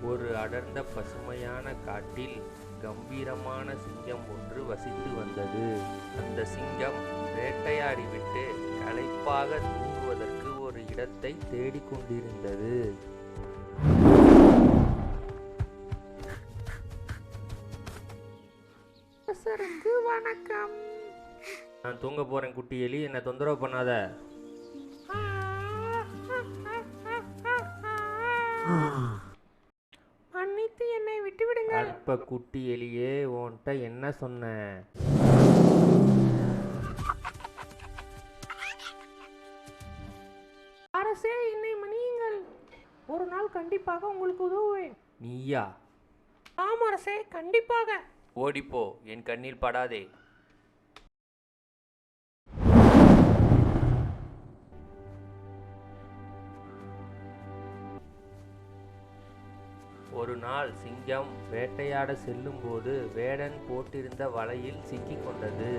ஒரு அடர்ந்த பசுமையான காட்டில் கம்பீரமான சிங்கம் ஒன்று வசித்து வந்தது. அந்த சிங்கம் வேட்டையாடிவிட்டு களைப்பாக தூங்குவதற்கு ஒரு இடத்தை தேடிக்கொண்டிருந்தது. வணக்கம். நான் தூங்க போறேன் குட்டி எலி, என்னை தொந்தரவு பண்ணாத. மன்னித்து என்னை விட்டுவிடுங்கள். அற்ப குட்டி எலியே, உன்கிட்ட என்ன சொன்னேன்? அரசே, என்னை மன்னியுங்கள். ஒரு நாள் கண்டிப்பாக உங்களுக்கு உதவுவேன். நீயா? ஆம் அரசே, கண்டிப்பாக. ஓடிப்போ, என் கண்ணில் படாதே. ஒரு நாள் சிங்கம் வேட்டையாட செல்லும்போது வேடன் போட்டிருந்த வலையில் சிக்கிக் கொண்டது.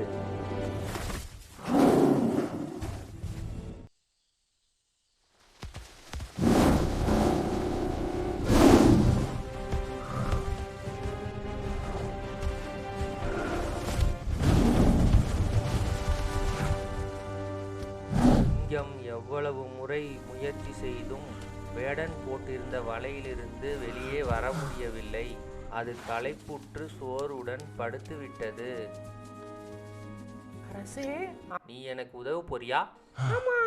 சிங்கம் எவ்வளவு முறை முயற்சி செய்தும் வேடன் போட்டிருந்த வலையிலிருந்து வெளியே வர முடியவில்லை. அது களைப்புற்று சோர்வுடன் படுத்துவிட்டது. அரசே, நீ எனக்கு உதவ போறியா? ஆமா.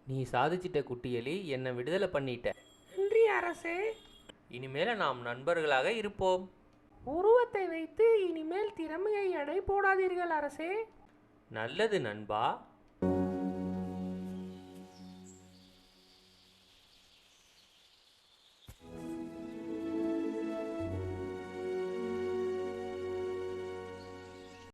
நீ சாதிச்சிட்ட குட்டி எலி, என்னை விடுதலை பண்ணிட்ட. நன்றி அரசே. இனிமேல நாம் நண்பர்களாக இருப்போம். உருவத்தை வைத்து இனிமேல் திறமையை எடை போடாதீர்கள் அரசே. நல்லது நண்பா.